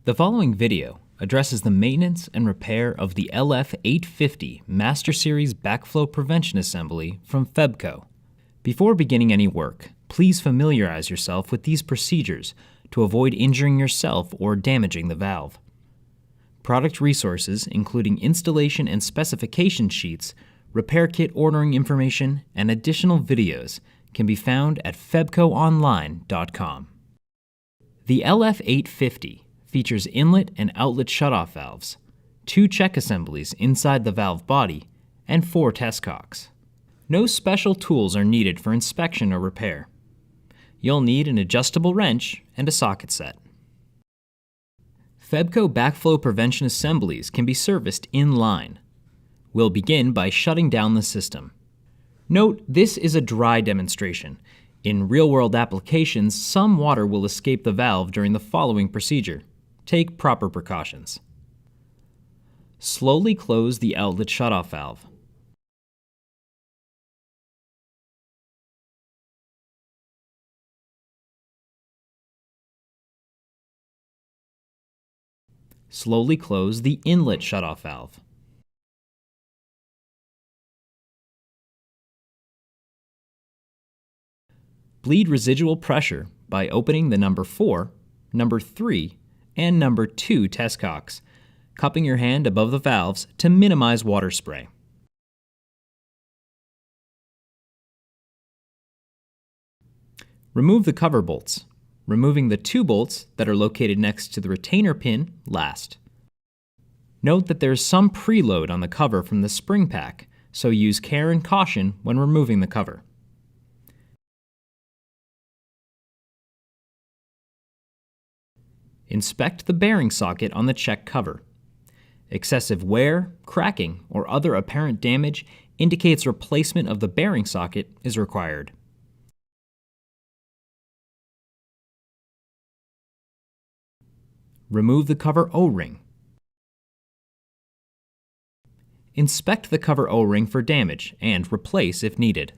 The following video addresses the maintenance and repair of the LF850 MasterSeries backflow prevention assembly from FEBCO. Before beginning any work, please familiarize yourself with these procedures to avoid injuring yourself or damaging the valve. Product resources, including installation and specification sheets, repair kit ordering information, and additional videos can be found at FEBCOonline.com. The LF850 features inlet and outlet shutoff valves, 2 check assemblies inside the valve body, and 4 test cocks. No special tools are needed for inspection or repair. You'll need an adjustable wrench and a socket set. FEBCO backflow prevention assemblies can be serviced in line. We'll begin by shutting down the system. Note, this is a dry demonstration. In real-world applications, some water will escape the valve during the following procedure. Take proper precautions. Slowly close the outlet shutoff valve. Slowly close the inlet shutoff valve. Bleed residual pressure by opening the number 4, number 3, and number 2 test cocks, cupping your hand above the valves to minimize water spray. Remove the cover bolts, removing the 2 bolts that are located next to the retainer pin last. Note that there is some preload on the cover from the spring pack, so use care and caution when removing the cover. Inspect the bearing socket on the check cover. Excessive wear, cracking, or other apparent damage indicates replacement of the bearing socket is required. Remove the cover O-ring. Inspect the cover O-ring for damage and replace if needed.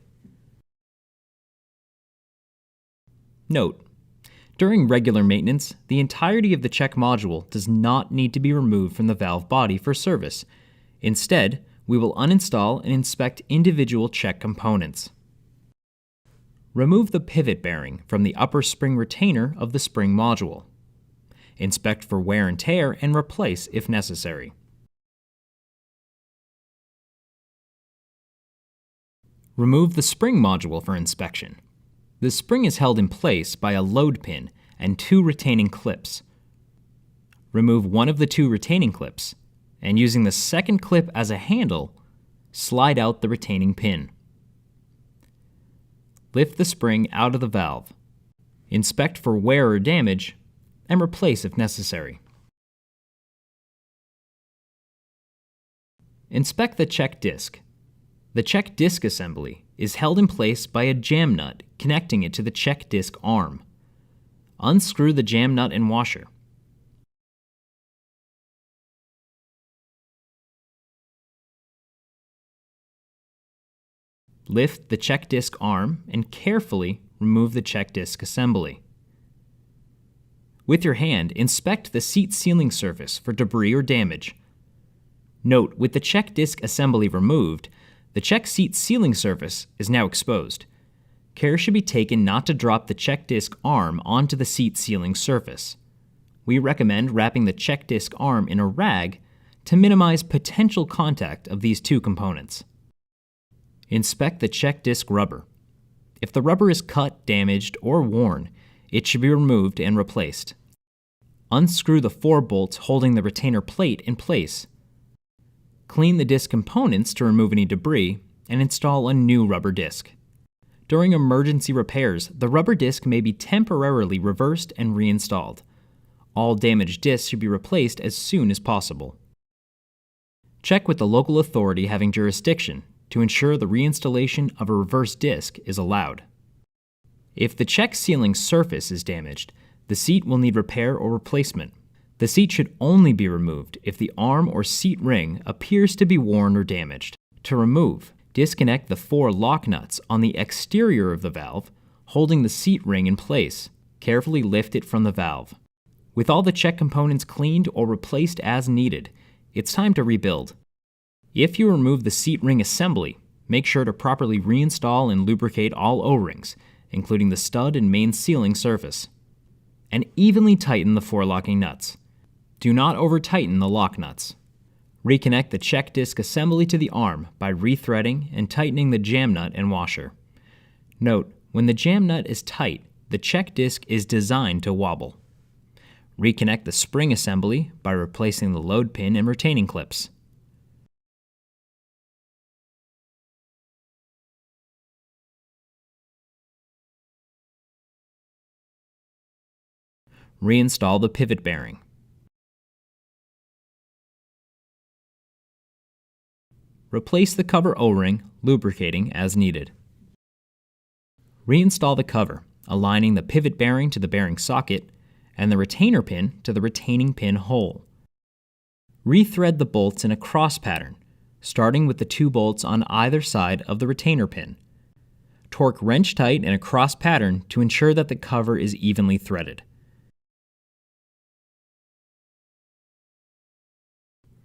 Note: during regular maintenance, the entirety of the check module does not need to be removed from the valve body for service. Instead, we will uninstall and inspect individual check components. Remove the pivot bearing from the upper spring retainer of the spring module. Inspect for wear and tear and replace if necessary. Remove the spring module for inspection. The spring is held in place by a load pin and 2 retaining clips. Remove one of the 2 retaining clips, and using the second clip as a handle, slide out the retaining pin. Lift the spring out of the valve. Inspect for wear or damage, and replace if necessary. Inspect the check disc. The check disc assembly is held in place by a jam nut connecting it to the check disc arm. Unscrew the jam nut and washer. Lift the check disc arm and carefully remove the check disc assembly. With your hand, inspect the seat sealing surface for debris or damage. Note, with the check disc assembly removed, the check seat sealing surface is now exposed. Care should be taken not to drop the check disc arm onto the seat sealing surface. We recommend wrapping the check disc arm in a rag to minimize potential contact of these 2 components. Inspect the check disc rubber. If the rubber is cut, damaged, or worn, it should be removed and replaced. Unscrew the 4 bolts holding the retainer plate in place. Clean the disc components to remove any debris, and install a new rubber disc. During emergency repairs, the rubber disc may be temporarily reversed and reinstalled. All damaged discs should be replaced as soon as possible. Check with the local authority having jurisdiction to ensure the reinstallation of a reverse disc is allowed. If the check sealing surface is damaged, the seat will need repair or replacement. The seat should only be removed if the arm or seat ring appears to be worn or damaged. To remove, disconnect the 4 lock nuts on the exterior of the valve, holding the seat ring in place. Carefully lift it from the valve. With all the check components cleaned or replaced as needed, it's time to rebuild. If you remove the seat ring assembly, make sure to properly reinstall and lubricate all O-rings, including the stud and main sealing surface. And evenly tighten the forelocking nuts. Do not over-tighten the lock nuts. Reconnect the check disc assembly to the arm by rethreading and tightening the jam nut and washer. Note, when the jam nut is tight, the check disc is designed to wobble. Reconnect the spring assembly by replacing the load pin and retaining clips. Reinstall the pivot bearing. Replace the cover O-ring, lubricating as needed. Reinstall the cover, aligning the pivot bearing to the bearing socket and the retainer pin to the retaining pin hole. Rethread the bolts in a cross pattern, starting with the 2 bolts on either side of the retainer pin. Torque wrench tight in a cross pattern to ensure that the cover is evenly threaded.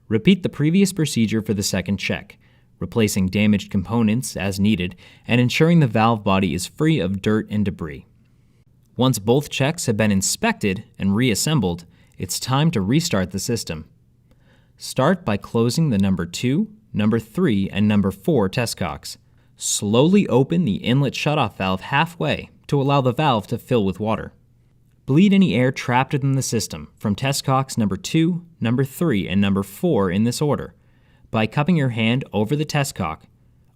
Repeat the previous procedure for the second check, replacing damaged components as needed and ensuring the valve body is free of dirt and debris. Once both checks have been inspected and reassembled, it's time to restart the system. Start by closing the number 2, number 3, and number 4 test cocks. Slowly open the inlet shutoff valve halfway to allow the valve to fill with water. Bleed any air trapped within the system from test cocks number 2, number 3, and number 4 in this order by cupping your hand over the test cock,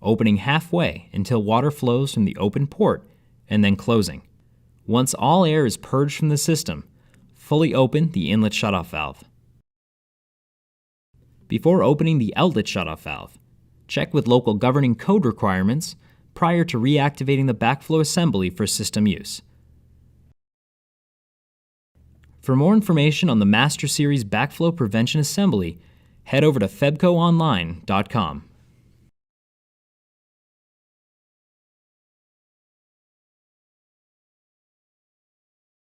opening halfway until water flows from the open port, and then closing. Once all air is purged from the system, fully open the inlet shutoff valve. Before opening the outlet shutoff valve, check with local governing code requirements prior to reactivating the backflow assembly for system use. For more information on the MasterSeries backflow prevention assembly, head over to FEBCOonline.com.